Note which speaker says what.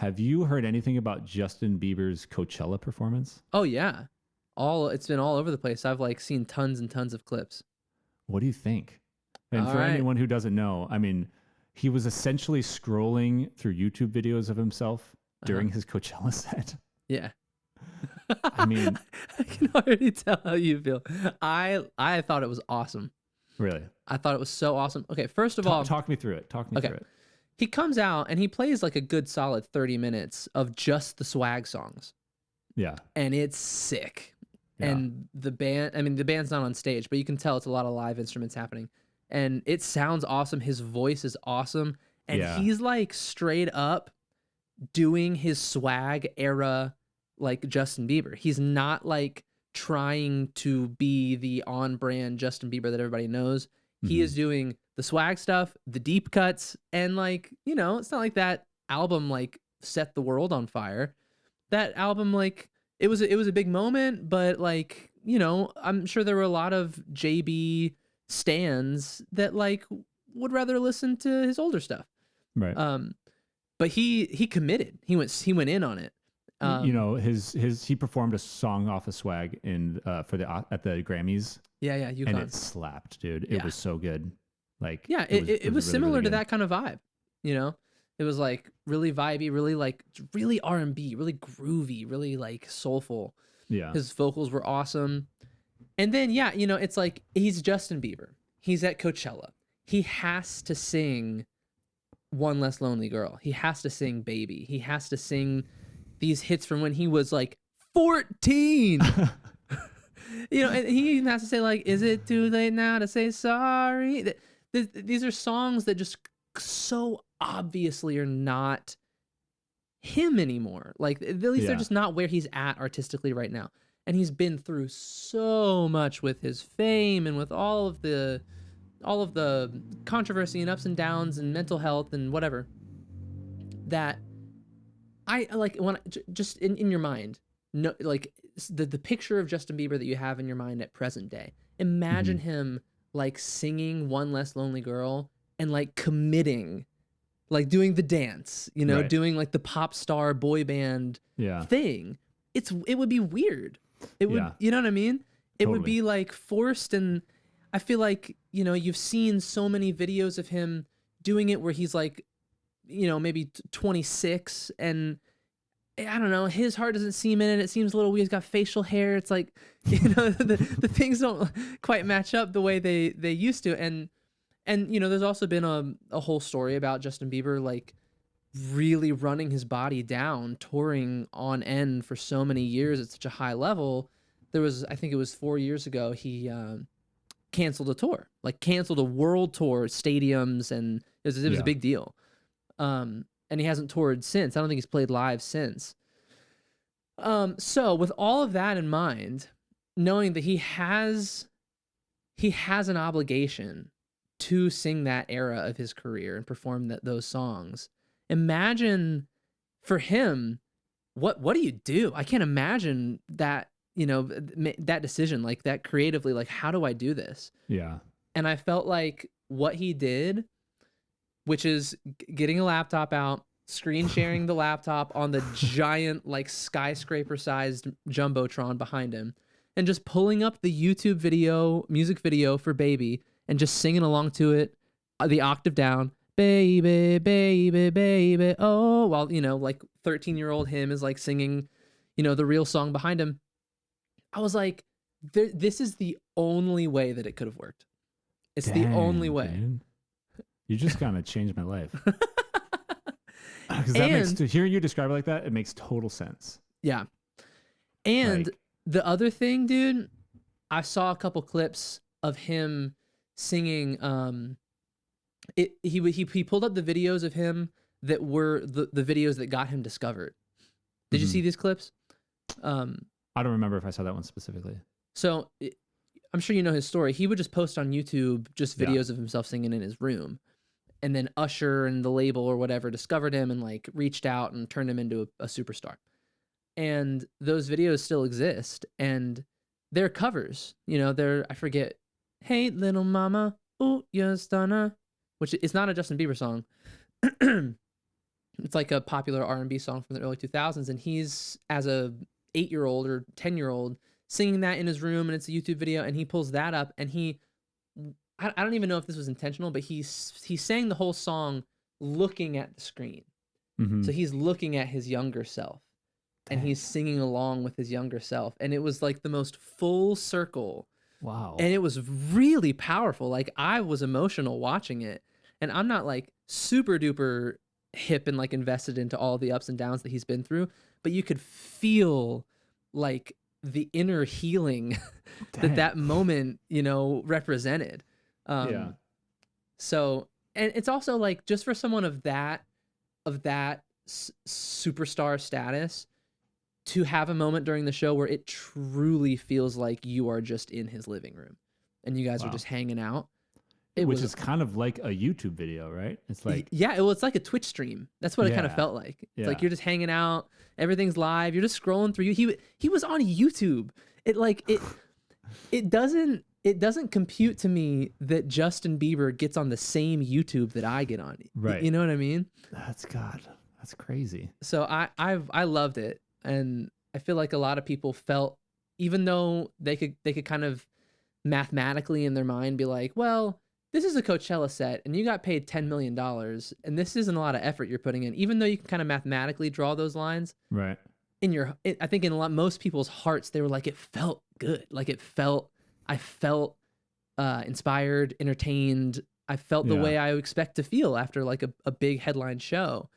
Speaker 1: Have you heard anything about Justin Bieber's Coachella performance?
Speaker 2: Oh yeah, it's been all over the place. I've like seen tons and tons of clips.
Speaker 1: What do you think? And
Speaker 2: All
Speaker 1: for
Speaker 2: right.
Speaker 1: anyone who doesn't know, I mean, he was essentially scrolling through YouTube videos of himself
Speaker 2: Uh-huh.
Speaker 1: during his Coachella set.
Speaker 2: Yeah.
Speaker 1: I mean,
Speaker 2: I can already tell how you feel. I thought it was awesome.
Speaker 1: really.
Speaker 2: I thought it was so awesome. Okay, first of all,
Speaker 1: Talk me through it. Talk me
Speaker 2: okay.
Speaker 1: through it.
Speaker 2: He comes out and he plays like a good solid 30 minutes of just the swag songs.
Speaker 1: Yeah.
Speaker 2: And it's sick.
Speaker 1: Yeah.
Speaker 2: And the band's not on stage, but you can tell it's a lot of live instruments happening. And it sounds awesome. His voice is awesome. And
Speaker 1: Yeah.
Speaker 2: he's like straight up doing his swag era like Justin Bieber. He's not like trying to be the on-brand Justin Bieber that everybody knows. He is doing the swag stuff, the deep cuts, and like, you know, it's not like that album like set the world on fire. That album, like, it was a big moment, but like, you know, I'm sure there were a lot of JB stans that like would rather listen to his older stuff.
Speaker 1: Right.
Speaker 2: But he committed. He went in on it.
Speaker 1: You know, he performed a song off of Swag at the Grammys.
Speaker 2: Yeah,
Speaker 1: and
Speaker 2: UConn.
Speaker 1: it slapped, dude. It
Speaker 2: Yeah.
Speaker 1: was so good. Like,
Speaker 2: Yeah, it was
Speaker 1: really,
Speaker 2: similar
Speaker 1: really
Speaker 2: to
Speaker 1: good.
Speaker 2: that kind of vibe. You know, it was like really vibey, really R&B, really groovy, really like soulful.
Speaker 1: Yeah.
Speaker 2: His vocals were awesome. And then yeah, you know, it's like he's Justin Bieber. He's at Coachella. He has to sing One Less Lonely Girl. He has to sing Baby. He has to sing these hits from when he was like 14. You know, and he even has to say like, "Is it too late now to say sorry?" These are songs that just so obviously are not him anymore. Like at least they're just not where he's at artistically right now. And he's been through so much with his fame and with all of the controversy and ups and downs and mental health and whatever, that I like when just in your mind, no, like the picture of Justin Bieber that you have in your mind at present day. Imagine him like singing One Less Lonely Girl and like committing, like doing the dance, you know,
Speaker 1: Right.
Speaker 2: doing like the pop star boy band thing. It would be weird. It would, you know what I mean? It would be like forced. And I feel like, you know, you've seen so many videos of him doing it where he's like, you know, maybe 26 and I don't know, his heart doesn't seem in it. It seems a little weird. He's got facial hair. It's like, you know, the things don't quite match up the way they used to. And you know, there's also been a whole story about Justin Bieber like really running his body down, touring on end for so many years at such a high level. There was, I think it was 4 years ago, he canceled a tour, like canceled a world tour, stadiums, and it was a big deal. And he hasn't toured since. I don't think he's played live since. So with all of that in mind, knowing that he has an obligation to sing that era of his career and perform those songs, imagine for him, what do you do? I can't imagine that, you know, that decision, like that creatively, like how do I do this?
Speaker 1: Yeah.
Speaker 2: And I felt like what he did, which is getting a laptop out, screen sharing the laptop on the giant, like skyscraper-sized jumbotron behind him, and just pulling up the YouTube music video for Baby, and just singing along to it, the octave down, baby, baby, baby, oh, while, you know, like 13-year-old him is like singing, you know, the real song behind him. I was like, this is the only way that it could have worked. It's the only way.
Speaker 1: Dude. You just kind of changed my life. Because hearing you describe it like that, it makes total sense.
Speaker 2: Yeah. And
Speaker 1: like,
Speaker 2: the other thing, dude, I saw a couple clips of him singing. He pulled up the videos of him that were the videos that got him discovered. Did you see these clips?
Speaker 1: I don't remember if I saw that one specifically.
Speaker 2: So I'm sure you know his story. He would just post on YouTube just videos of himself singing in his room. And then Usher and the label or whatever discovered him and like reached out and turned him into a superstar. And those videos still exist. And they're covers. You know, I forget, "Hey, little mama, ooh, you're a stunner," which is not a Justin Bieber song. It's like a popular R&B song from the early 2000s, and he's as a 8-year-old or 10-year-old singing that in his room, and it's a YouTube video, and he pulls that up, and I don't even know if this was intentional, but he sang the whole song looking at the screen. So he's looking at his younger self, and he's singing along with his younger self, and it was like the most full circle.
Speaker 1: Wow.
Speaker 2: And it was really powerful. Like, I was emotional watching it, and I'm not like super duper hip and like invested into all the ups and downs that he's been through, but you could feel like the inner healing that moment, you know, represented. So, and it's also like, just for someone of that superstar status to have a moment during the show where it truly feels like you are just in his living room and you guys are just hanging out.
Speaker 1: Which is kind of like a YouTube video, right? It's like,
Speaker 2: it's like a Twitch stream. That's what it kind of felt like. It's like you're just hanging out, everything's live, you're just scrolling through. He was on YouTube. It doesn't compute to me that Justin Bieber gets on the same YouTube that I get on.
Speaker 1: Right.
Speaker 2: You know what I mean?
Speaker 1: That's crazy.
Speaker 2: So I loved it, and I feel like a lot of people felt, even though they could kind of mathematically in their mind be like, well, this is a Coachella set and you got paid $10 million and this isn't a lot of effort you're putting in, even though you can kind of mathematically draw those lines.
Speaker 1: Right.
Speaker 2: I think in most people's hearts, they were like, it felt good. Like I felt inspired, entertained. I felt the way I expect to feel after like a big headline show.